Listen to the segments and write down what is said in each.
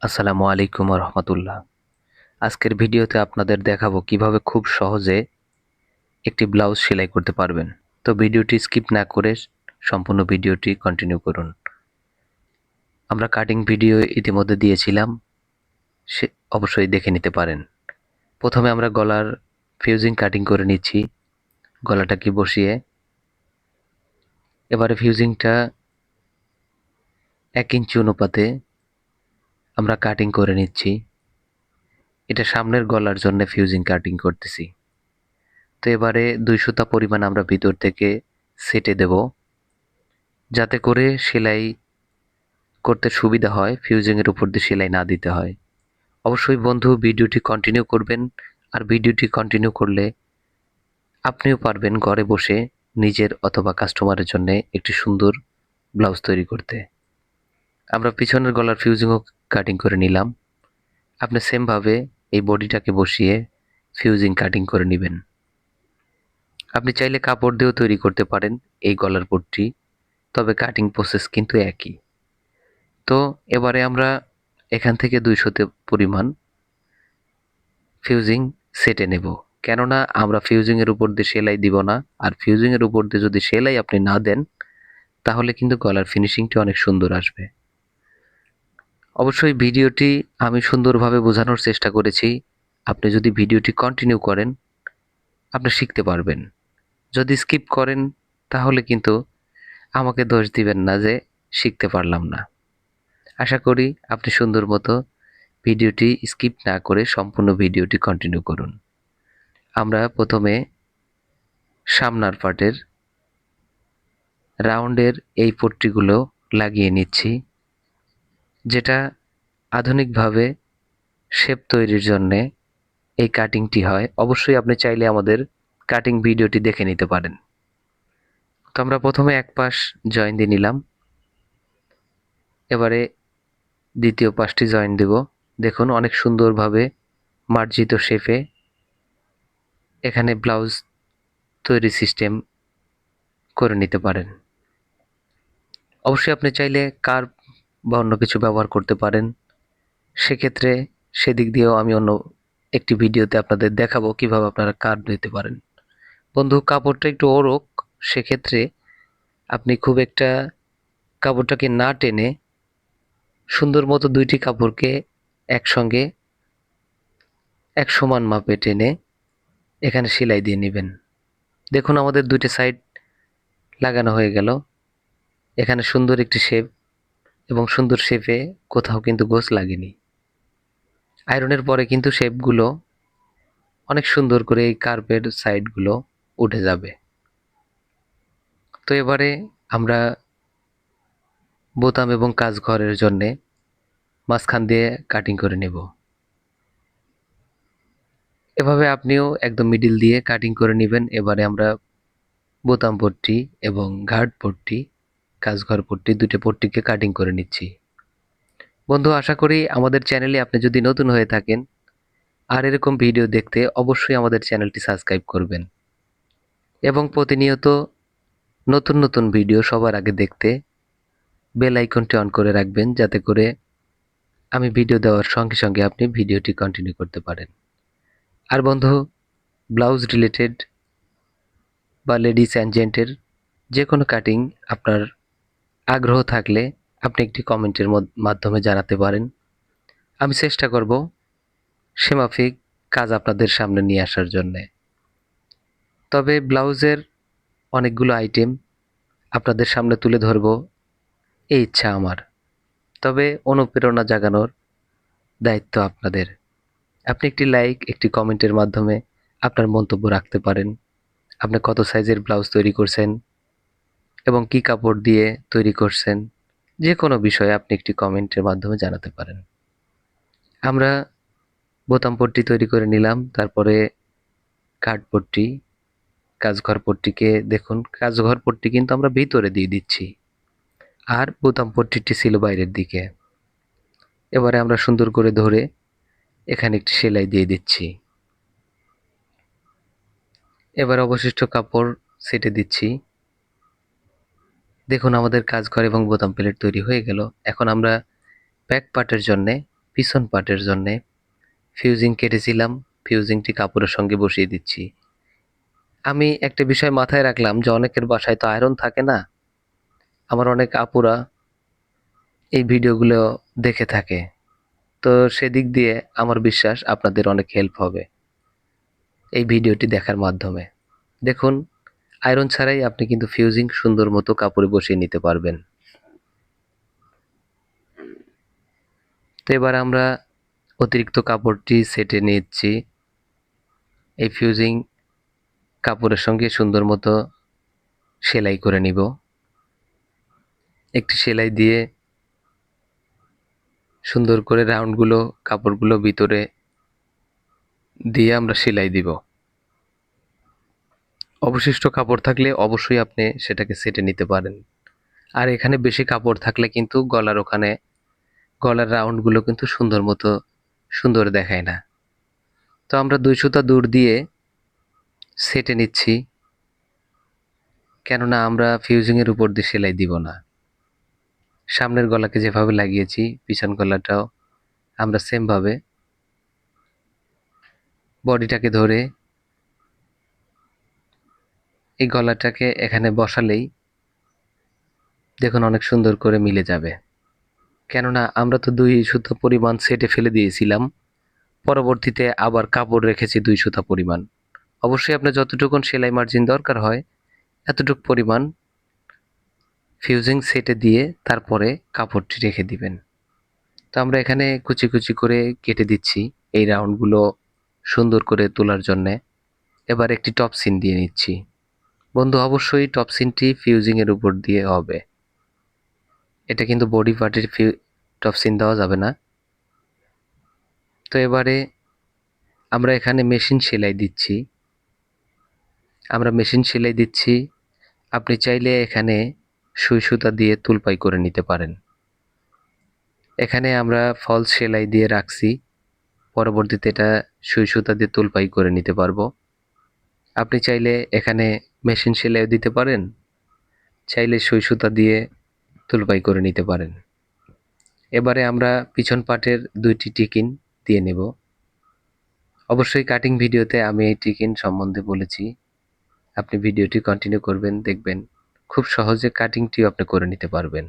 আসসালামু আলাইকুম রহমতুল্লাহ। আজকের ভিডিওতে আপনাদের দেখাবো কিভাবে খুব সহজে একটি ব্লাউজ সেলাই করতে পারবেন। তো ভিডিওটি স্কিপ না করে সম্পূর্ণ ভিডিওটি কন্টিনিউ করুন। আমরা কাটিং ভিডিও ইতিমধ্যে দিয়েছিলাম, সে অবশ্যই দেখে নিতে পারেন। প্রথমে আমরা গলার ফিউজিং কাটিং করে নিচ্ছি, গলাটাকে বসিয়ে। এবারে ফিউজিংটা 1 ইঞ্চি অনুপাতে আমরা কাটিং করে নিচ্ছি। এটা সামনের গলার জন্য ফিউজিং কাটিং করতেছি। তো এবারে 2 সুতা পরিমাণ আমরা ভিতর থেকে সেটে দেব, যাতে করে সেলাই করতে সুবিধা হয়, ফিউজিংয়ের উপর দিয়ে সেলাই না দিতে হয়। অবশ্যই বন্ধু ভিডিওটি কন্টিনিউ করবেন, আর ভিডিওটি কন্টিনিউ করলে আপনিও পারবেন ঘরে বসে নিজের অথবা কাস্টমারের জন্য একটি সুন্দর ব্লাউজ তৈরি করতে। আমরা পিছনের গলার ফিউজিংও কাটিং করে নিলাম। আপনি সেমভাবে এই বডিটাকে বসিয়ে ফিউজিং কাটিং করে নেবেন। আপনি চাইলে কাপড় দিয়েও তৈরি করতে পারেন এই গলার পট্টি, তবে কাটিং প্রসেস কিন্তু একই। তো এবারে আমরা এখান থেকে 200 পরিমাণ ফিউজিং সেটে নেব, কেননা আমরা ফিউজিংয়ের উপর দিয়ে সেলাই দিব না। আর ফিউজিংয়ের উপর দিয়ে যদি সেলাই আপনি না দেন, তাহলে কিন্তু গলার ফিনিশিংটি অনেক সুন্দর আসবে। অবশ্যই ভিডিওটি আমি সুন্দরভাবে বোঝানোর চেষ্টা করেছি। আপনি যদি ভিডিওটি কন্টিনিউ করেন, আপনি শিখতে পারবেন। যদি স্কিপ করেন, তাহলে কিন্তু আমাকে দোষ দিবেন না যে শিখতে পারলাম না। আশা করি আপনি সুন্দর মতো ভিডিওটি স্কিপ না করে সম্পূর্ণ ভিডিওটি কন্টিনিউ করুন। আমরা প্রথমে সামনের পার্টের রাউন্ডের এই পট্টিগুলো লাগিয়ে নিচ্ছি, যেটা আধুনিকভাবে শেপ তৈরির জন্যে এই কাটিংটি হয়। অবশ্যই আপনি চাইলে আমাদের কাটিং ভিডিওটি দেখে নিতে পারেন। তো আমরা প্রথমে এক পাশ জয়েন দিয়ে নিলাম, এবারে দ্বিতীয় পাশটি জয়েন দেব। দেখুন অনেক সুন্দরভাবে মার্জিত শেপে এখানে ব্লাউজ তৈরি সিস্টেম করে নিতে পারেন। অবশ্যই আপনি চাইলে কার্ভ বা অন্য কিছু ব্যবহার করতে পারেন। সেক্ষেত্রে সেদিক দিয়েও আমি অন্য একটি ভিডিওতে আপনাদের দেখাবো কিভাবে আপনারা কার্ভ দিতে পারেন। বন্ধু কাপড়টা একটু ওরক, সেক্ষেত্রে আপনি খুব একটা কাপড়টাকে না টেনে সুন্দর মতো দুইটি কাপড়কে একসঙ্গে এক সমান মাপে টেনে এখানে সেলাই দিয়ে নেবেন। দেখুন আমাদের দুইটি সাইড লাগানো হয়ে গেল। এখানে সুন্দর একটি শেপ, এবং সুন্দর শেপে কোথাও কিন্তু গোছ লাগেনি। আয়রনের পরে কিন্তু শেপগুলো অনেক সুন্দর করে এই কার্ভের সাইডগুলো উঠে যাবে। তো এবারে আমরা বোতাম এবং কাজ ঘরের জন্যে মাঝখান দিয়ে কাটিং করে নেব। এভাবে আপনিও একদম মিডিল দিয়ে কাটিং করে নেবেন। এবারে আমরা বোতাম পট্টি এবং ঘাট পট্টি, কাজঘর পট্টি, দুটো পট্টিকে কাটিং করে নিচ্ছি। বন্ধু আশা করি আমাদের চ্যানেলে আপনি যদি নতুন হয়ে থাকেন আর এরকম ভিডিও দেখতে, অবশ্যই আমাদের চ্যানেলটি সাবস্ক্রাইব করবেন এবং প্রতিনিয়ত নতুন নতুন ভিডিও সবার আগে দেখতে বেল আইকনটি অন করে রাখবেন, যাতে করে আমি ভিডিও দেওয়ার সঙ্গে সঙ্গে আপনি ভিডিওটি কন্টিনিউ করতে পারেন। আর বন্ধু ব্লাউজ রিলেটেড বা লেডিস অ্যান্ড জেন্টের যে কোনো কাটিং আপনার আগ্রহ থাকলে আপনি একটি কমেন্টের মাধ্যমে জানাতে পারেন। আমি চেষ্টা করব সেমাফিক কাজ আপনাদের সামনে নিয়ে আসার জন্যে। তবে ব্লাউজের অনেকগুলো আইটেম আপনাদের সামনে তুলে ধরব, এই ইচ্ছা আমার। তবে অনুপ্রেরণা জাগানোর দায়িত্ব আপনাদের। আপনি একটি লাইক, একটি কমেন্টের মাধ্যমে আপনার মন্তব্য রাখতে পারেন। আপনি কত সাইজের ব্লাউজ তৈরি করছেন এবং কি কাপড় দিয়ে তৈরি করছেন, যে কোনো বিষয়ে আপনি একটি কমেন্টের মাধ্যমে জানাতে পারেন। আমরা বোতাম পট্টি তৈরি করে নিলাম, তারপরে কাট পট্টি, কাজঘর পট্টিকে দেখুন, কাজঘর পট্টি কিন্তু আমরা ভিতরে দিয়ে দিচ্ছি, আর বোতাম পট্টিটি ছিল বাইরের দিকে। এবারে আমরা সুন্দর করে ধরে এখানে একটি সেলাই দিয়ে দিচ্ছি। এবার অবশিষ্ট কাপড় সেটে দিচ্ছি। দেখুন আমাদের কাজঘর এবং বোতাম প্লেট তৈরি হয়ে গেল। এখন আমরা ব্যাক পার্টের জন্যে পিছন পার্টের জন্যে ফিউজিং কেটেছিলাম, ফিউজিংটি কাপড়ের সঙ্গে বসিয়ে দিচ্ছি। আমি একটা বিষয় মাথায় রাখলাম যে অনেকের বাসায় তো আয়রন থাকে না। আমার অনেক আপুরা এই ভিডিওগুলো দেখে থাকে, তো সেদিক দিয়ে আমার বিশ্বাস আপনাদের অনেক হেল্প হবে এই ভিডিওটি দেখার মাধ্যমে। দেখুন, আয়রন ছাড়াই আপনি কিন্তু ফিউজিং সুন্দর মতো কাপড়ে বসিয়ে নিতে পারবেন। তো এবার আমরা অতিরিক্ত কাপড়টি সেটে নিচ্ছি। এই ফিউজিং কাপড়ের সঙ্গে সুন্দর মতো সেলাই করে নিব। একটি সেলাই দিয়ে সুন্দর করে রাউন্ডগুলো কাপড়গুলো ভিতরে দিয়ে আমরা সেলাই দিব। অবশিষ্ট কাপড় থাকলে অবশ্যই আপনি সেটাকে সেটে নিতে পারেন। আর এখানে বেশি কাপড় থাকলে কিন্তু গলার ওখানে গলার রাউন্ডগুলো কিন্তু সুন্দর দেখায় না। তো আমরা 2 সুতা দূর দিয়ে সেটে নিচ্ছি, কেননা আমরা ফিউজিংয়ের উপর দিয়ে সেলাই দিব না। সামনের গলাকে যেভাবে লাগিয়েছি পিছন গলাটাও আমরা সেমভাবে বডিটাকে ধরে এই গলাটাকে এখানে বসালেই দেখুন অনেক সুন্দর করে মিলে যাবে। কেননা আমরা তো 2 সুতা পরিমাণ সেটে ফেলে দিয়েছিলাম, পরবর্তীতে আবার কাপড় রেখেছি 2 সুতা পরিমাণ। অবশ্যই আপনার যতটুকুন সেলাই মার্জিন দরকার হয় এতটুকু পরিমাণ ফিউজিং সেটে দিয়ে তারপরে কাপড়টি রেখে দিবেন। তো আমরা এখানে কুচি কুচি করে কেটে দিচ্ছি এই রাউন্ডগুলো সুন্দর করে তোলার জন্যে। এবার একটি টপ সিন দিয়ে নিচ্ছি। বন্ধু, অবশ্যই টপ সিনটি ফিউজিংয়ের উপর দিয়ে হবে। এটা কিন্তু বডি পার্টের টপ সিন দেওয়া যাবে না। তো এবারে আমরা এখানে মেশিন সেলাই দিচ্ছি। আপনি চাইলে এখানে সুই সুতা দিয়ে তুলপাই করে নিতে পারেন। এখানে আমরা ফলস সেলাই দিয়ে রাখছি, পরবর্তীতে এটা সুই সুতা দিয়ে তুলপাই করে নিতে পারবো। আপনি চাইলে এখানে মেশিন সেলাইও দিতে পারেন, চাইলে সুই সুতা দিয়ে তুলপাই করে নিতে পারেন। এবারে আমরা পিছন পাটের 2টি টিকিন দিয়ে নেব। অবশ্যই কাটিং ভিডিওতে আমি এই টিকিন সম্বন্ধে বলেছি, আপনি ভিডিওটি কন্টিনিউ করবেন, দেখবেন খুব সহজে কাটিংটিও আপনি করে নিতে পারবেন।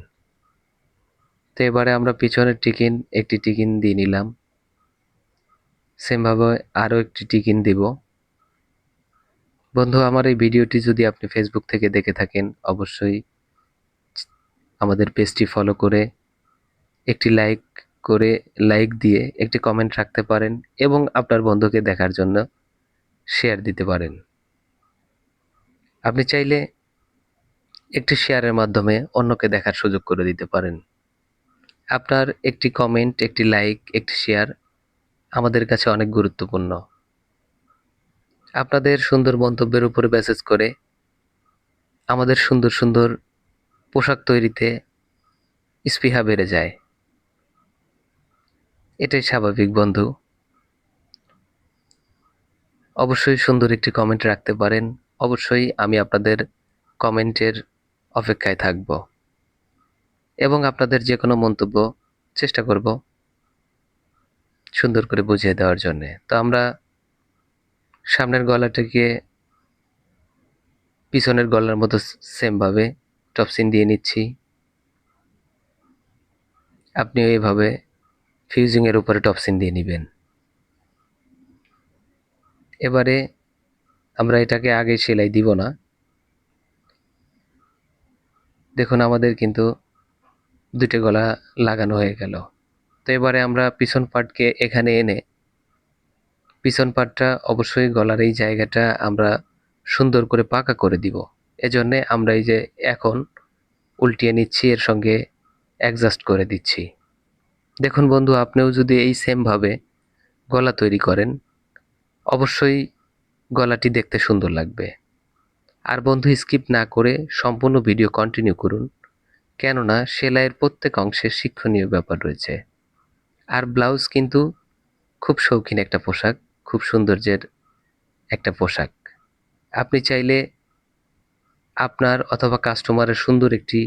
তো এবারে আমরা পিছনের একটি টিকিন দিয়ে নিলাম, সেমভাবে আরও একটি টিকিন দিব। বন্ধু, আমার এই ভিডিওটি যদি আপনি ফেসবুক থেকে দেখে থাকেন অবশ্যই আমাদের পেজটি ফলো করে একটি লাইক দিয়ে একটি কমেন্ট রাখতে পারেন এবং আপনার বন্ধুকে দেখার জন্য শেয়ার দিতে পারেন। আপনি চাইলে একটি শেয়ারের মাধ্যমে অন্যকে দেখার সুযোগ করে দিতে পারেন। আপনার একটি কমেন্ট, একটি লাইক, একটি শেয়ার আমাদের কাছে অনেক গুরুত্বপূর্ণ। আপনাদের সুন্দর মন্তব্যের উপরে বেসিস করে আমাদের সুন্দর সুন্দর পোশাক তৈরিতে স্পৃহা বেড়ে যায়। এটাই স্বাভাবিক বন্ধু। অবশ্যই সুন্দর একটি কমেন্ট রাখতে পারেন। অবশ্যই আমি আপনাদের কমেন্টের অপেক্ষায় থাকব এবং আপনাদের যে কোনো মন্তব্য চেষ্টা করব সুন্দর করে বুঝিয়ে দেওয়ার জন্য। তো আমরা সামনের গলাটাকে পিছনের গলার মতো সেমভাবে টপসিন দিয়ে নিচ্ছি। আপনিও এইভাবে ফিউজিংয়ের উপরে টপসিন দিয়ে নেবেন। এবারে আমরা এটাকে আগে সেলাই দিব না। দেখুন আমাদের কিন্তু 2টে গলা লাগানো হয়ে গেল। তো এবারে আমরা পিছন পার্টকে এখানে এনে পিছন পার্টটা অবশ্যই গলার এই জায়গাটা আমরা সুন্দর করে পাকা করে দিব। এজন্যে আমরা এই যে এখন উল্টিয়ে নিচ্ছি, এর সঙ্গে অ্যাডজাস্ট করে দিচ্ছি। দেখুন বন্ধু, আপনিও যদি এই সেমভাবে গলা তৈরি করেন অবশ্যই গলাটি দেখতে সুন্দর লাগবে। আর বন্ধু, স্কিপ না করে সম্পূর্ণ ভিডিও কন্টিনিউ করুন, কেননা সেলাইয়ের প্রত্যেক অংশে শিক্ষণীয় ব্যাপার রয়েছে। আর ব্লাউজ কিন্তু খুব শৌখিন একটা পোশাক, খুব সৌন্দর্যের একটা পোশাক। আপনি চাইলে আপনার অথবা কাস্টমারের সুন্দর একটি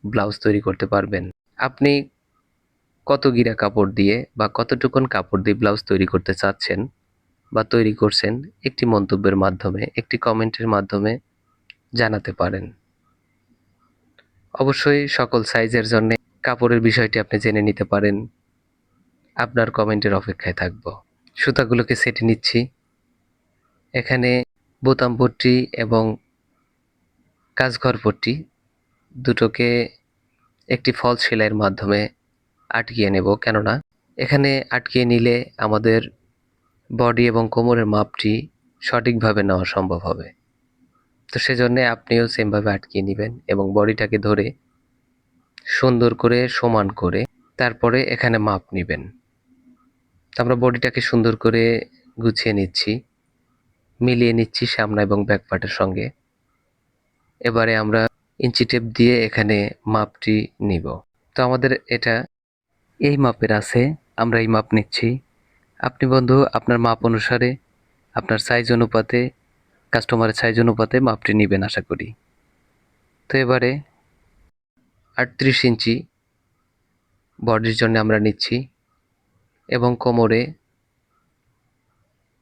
ব্লাউজ তৈরি করতে পারবেন। আপনি কত গিরা কাপড় দিয়ে বা কতটুকুন কাপড় দিয়ে ব্লাউজ তৈরি করতে চাচ্ছেন বা তৈরি করছেন একটি মন্তব্যের মাধ্যমে, একটি কমেন্টের মাধ্যমে জানাতে পারেন। অবশ্যই সকল সাইজের জন্য কাপড়ের বিষয়টি আপনি জেনে নিতে পারেন। আপনার কমেন্টের অপেক্ষায় থাকব। সুতাগুলোকে সেটে নিচ্ছি। এখানে বোতাম পট্টি এবং কাজঘর পট্টি দুটোকে একটি ফলস সেলাইয়ের মাধ্যমে আটকিয়ে নেব, কেননা এখানে আটকিয়ে নিলে আমাদের বডি এবং কোমরের মাপটি সঠিকভাবে নেওয়া সম্ভব হবে। তো সেজন্য আপনিও সেমভাবে আটকিয়ে নেবেন এবং বডিটাকে ধরে সুন্দর করে সমান করে তারপরে এখানে মাপ নেবেন। তো আমরা বডিটাকে সুন্দর করে গুছিয়ে নিচ্ছি, মিলিয়ে নিচ্ছি সামনে এবং ব্যাক পার্টের সঙ্গে। এবারে আমরা ইঞ্চি টেপ দিয়ে এখানে মাপটি নিব। তো আমাদের এটা এই মাপের আছে, আমরা এই মাপ নিচ্ছি। আপনি বন্ধু আপনার মাপ অনুসারে আপনার সাইজ অনুপাতে কাস্টমারের সাইজ অনুপাতে মাপটি নেবেন আশা করি। তো এবারে 38 ইঞ্চি বডির জন্য আমরা নিচ্ছি এবং কোমরে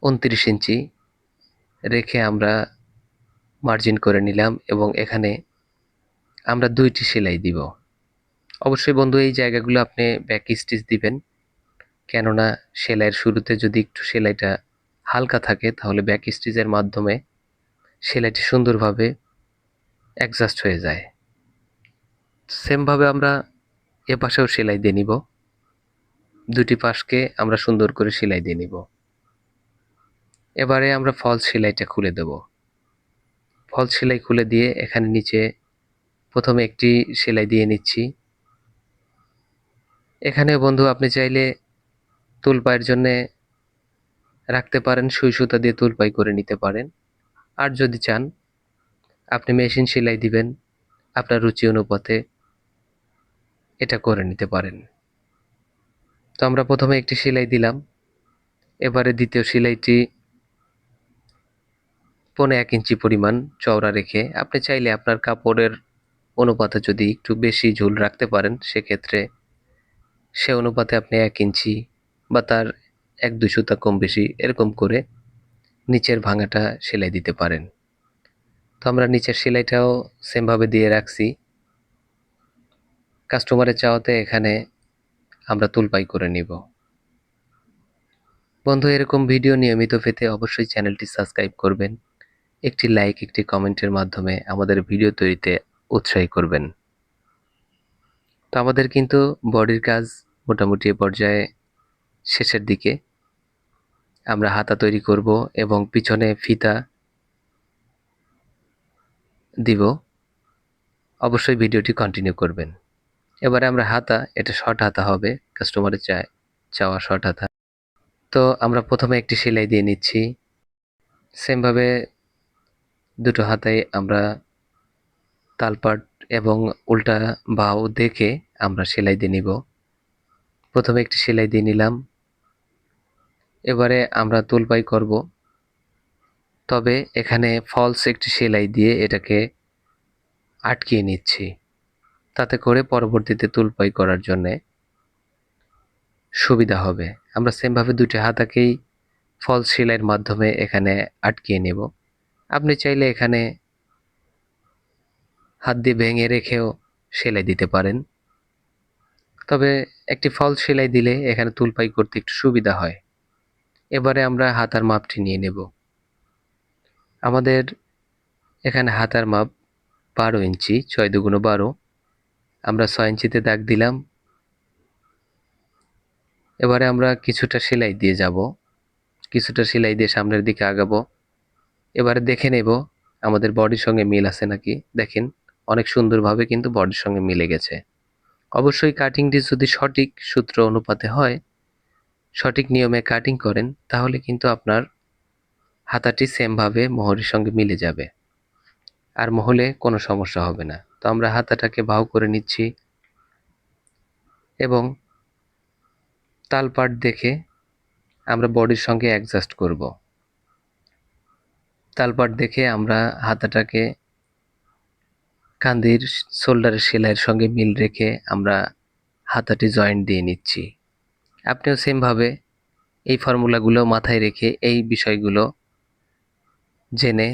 29 ইঞ্চি রেখে আমরা মার্জিন করে নিলাম এবং এখানে আমরা 2টি সেলাই দিব। অবশ্যই বন্ধু এই জায়গাগুলো আপনি ব্যাক স্টিচ দিবেন, কেননা সেলাইয়ের শুরুতে যদি একটু সেলাইটা হালকা থাকে তাহলে ব্যাক স্টিচের মাধ্যমে সেলাইটি সুন্দরভাবে অ্যাডজাস্ট হয়ে যায়। সেমভাবে আমরা এ পাশেও সেলাই দিয়ে নিব। দুটি পাশকে আমরা সুন্দর করে সেলাই দিয়ে নিব। এবারে আমরা ফলস সেলাইটা খুলে দেব। ফলস সেলাই খুলে দিয়ে এখানে নিচে প্রথমে একটি সেলাই দিয়ে নিচ্ছি। এখানে বন্ধু আপনি চাইলে তুলপাইয়ের জন্য রাখতে পারেন, সুই সুতা দিয়ে তুলপাই করে নিতে পারেন। আর যদি চান আপনি মেশিন সেলাই দিবেন, আপনার রুচি অনুপাতে এটা করে নিতে পারেন। তো আমরা প্রথমে একটি সেলাই দিলাম, এবারে দ্বিতীয় সেলাইটি 1.5 ইঞ্চি পরিমাণ চওড়া রেখে আপনি চাইলে আপনার কাপড়ের অনুপাতে যদি একটু বেশি ঝুল রাখতে পারেন সেক্ষেত্রে সে অনুপাতে আপনি 1 ইঞ্চি বা তার 1-2 সুতা কম বেশি এরকম করে নিচের ভাঙাটা সেলাই দিতে পারেন। তো আমরা নিচের সেলাইটাও সেমভাবে দিয়ে রাখছি। কাস্টমারের চাওয়াতে এখানে আমরা তুলপাই করে নিব। বন্ধু এরকম ভিডিও নিয়মিত পেতে অবশ্যই চ্যানেলটি সাবস্ক্রাইব করবেন। একটি লাইক, একটি কমেন্টের মাধ্যমে আমাদের ভিডিও তৈরিতে উৎসাহী করবেন। তো আমাদের কিন্তু বডির কাজ মোটামুটি এ পর্যায়ে শেষের দিকে। আমরা হাতা তৈরি করব এবং পিছনে ফিতা দিব। অবশ্যই ভিডিওটি কন্টিনিউ করবেন। এবারে আমরা হাতা, এটা শর্ট হাতা হবে, কাস্টমারের চাওয়া শর্ট হাতা। তো আমরা প্রথমে একটি সেলাই দিয়ে নিচ্ছি। সেমভাবে দুটো হাতায় আমরা তালপাট এবং উল্টা বাহু দেখে আমরা সেলাই দিয়ে নিব। প্রথমে একটি সেলাই দিয়ে নিলাম। এবারে আমরা তুলপাই করব, তবে এখানে ফলস একটি সেলাই দিয়ে এটাকে আটকিয়ে নিচ্ছি, তাতে করে পরবর্তীতে তুলপাই করার জন্যে সুবিধা হবে। আমরা সেমভাবে দুটি হাতাকেই ফলস সেলাইয়ের মাধ্যমে এখানে আটকিয়ে নেব। আপনি চাইলে এখানে হাত দিয়ে ভেঙে রেখেও সেলাই দিতে পারেন, তবে একটি ফলস সেলাই দিলে এখানে তুলপাই করতে একটু সুবিধা হয়। এবারে আমরা হাতার মাপটি নিয়ে নেব। আমাদের এখানে হাতার মাপ 12 ইঞ্চি, 6 দুগুণ 12। আমরা 6 ইঞ্চিতে দাগ দিলাম। এবারে আমরা কিছুটা সেলাই দিয়ে যাব, কিছুটা সেলাই দিয়ে সামনের দিকে আগাবো। এবারে দেখে নেব আমাদের বডির সঙ্গে মিল আছে নাকি। দেখেন অনেক সুন্দরভাবে কিন্তু বডির সঙ্গে মিলে গেছে। অবশ্যই কাটিংটি যদি সঠিক সূত্র অনুপাতে হয়, সঠিক নিয়মে কাটিং করেন, তাহলে কিন্তু আপনার হাতাটি সেমভাবে মোহরের সঙ্গে মিলে যাবে, আর মহলে কোনো সমস্যা হবে না। তো আমরা হাতাটাকে বাহু করে নিচ্ছি এবং তালপাট দেখে আমরা বডির সঙ্গে অ্যাডজাস্ট করব। তালপাট দেখে আমরা হাতাটাকে কান্দির শোল্ডারের সেলাইয়ের সঙ্গে মিল রেখে আমরা হাতাটি জয়েন্ট দিয়ে নিচ্ছি। আপনিও সেমভাবে এই ফর্মুলাগুলো মাথায় রেখে এই বিষয়গুলো জেনে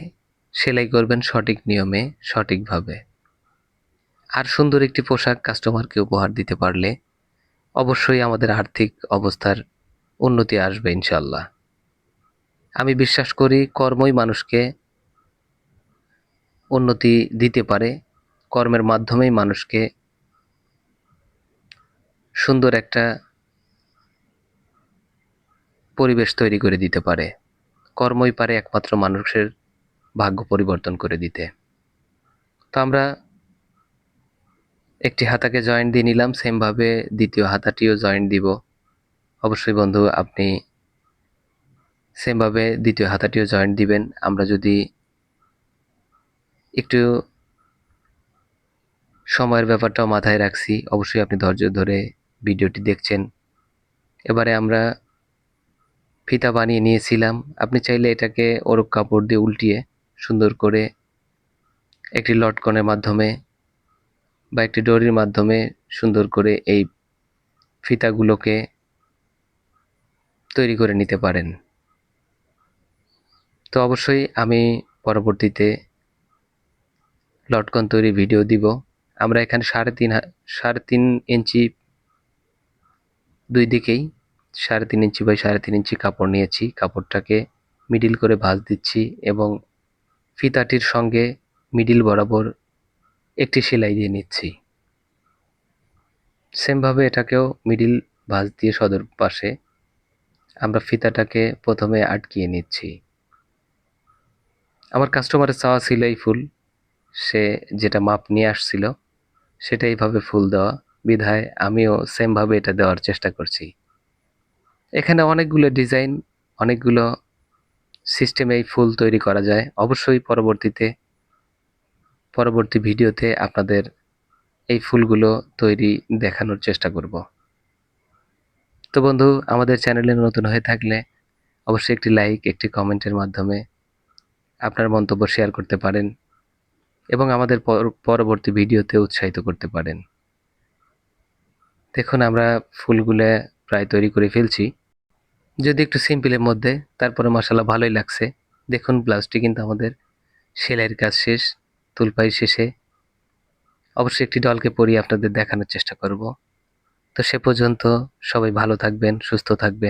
সেলাই করবেন সঠিক নিয়মে, সঠিকভাবে। আর সুন্দর একটি পোশাক কাস্টমারকে উপহার দিতে পারলে অবশ্যই আমাদের আর্থিক অবস্থার উন্নতি আসবে ইনশাল্লাহ। আমি বিশ্বাস করি কর্মই মানুষকে উন্নতি দিতে পারে। কর্মের মাধ্যমেই মানুষকে সুন্দর একটা পরিবেশ তৈরি করে দিতে পারে। কর্মই পারে একমাত্র মানুষের ভাগ্য পরিবর্তন করে দিতে। তো আমরা একটি হাতাকে জয়েন্ট দিয়ে নিলাম, সেমভাবে দ্বিতীয় হাতাটিও জয়েন্ট দিব। অবশ্যই বন্ধু আপনি সেমভাবে দ্বিতীয় হাতাটিও জয়েন্ট দিবেন। আমরা যদি একটু সময়ের ব্যাপারটাও মাথায় রাখছি, অবশ্যই আপনি ধৈর্য ধরে ভিডিওটি দেখছেন। এবারে আমরা ফিতা বানিয়ে নিয়েছিলাম। আপনি চাইলে এটাকে ওরক কাপড় দিয়ে উল্টিয়ে সুন্দর করে একটি লটকনের মাধ্যমে বা একটি ডরির মাধ্যমে সুন্দর করে এই ফিতাগুলোকে তৈরি করে নিতে পারেন। তো অবশ্যই আমি পরবর্তীতে লটকন তৈরি ভিডিও দিব। আমরা এখানে 3.5 ইঞ্চি দুই দিকেই 3.5 ইঞ্চি বাই 3.5 ইঞ্চি কাপড় নিয়েছি। কাপড়টাকে মিডিল করে ভাঁজ দিচ্ছি এবং ফিতাটির সঙ্গে মিডিল বরাবর একটি সেলাই দিয়ে নিচ্ছি। সেমভাবে এটাকেও মিডিল ভাঁজ দিয়ে সদর পাশে আমরা ফিতাটাকে প্রথমে আটকিয়ে নিচ্ছি। আমার কাস্টমারের চাওয়া ছিল এই ফুল, সে যেটা মাপ নিয়ে আসছিল সেটা এইভাবে ফুল দেওয়া, বিধায় আমিও সেমভাবে এটা দেওয়ার চেষ্টা করছি। এখানে অনেকগুলো ডিজাইন, অনেকগুলো সিস্টেমে এই ফুল তৈরি করা যায়। অবশ্যই পরবর্তী ভিডিওতে আপনাদের এই ফুলগুলো তৈরি দেখানোর চেষ্টা করব। তো বন্ধু আমাদের চ্যানেলে নতুন হয়ে থাকলে অবশ্যই একটি লাইক, একটি কমেন্টের মাধ্যমে আপনার মন্তব্য শেয়ার করতে পারেন এবং আমাদের পরবর্তী ভিডিওতে উৎসাহিত করতে পারেন। দেখুন আমরা ফুলগুলো প্রায় তৈরি করে ফেলছি, যদি একটু সিম্পলের মধ্যে, তারপরে মাশাআল্লাহ ভালোই লাগছে। দেখুন ব্লাউজটি কিন্তু আমাদের সেলাইয়ের কাজ শেষ, তুলপাই শেষে। অবশ্যই একটি ডলকে পরিয়ে আপনাদের দেখানোর চেষ্টা করব। তো সে পর্যন্ত সবাই ভালো থাকবেন, সুস্থ থাকবেন।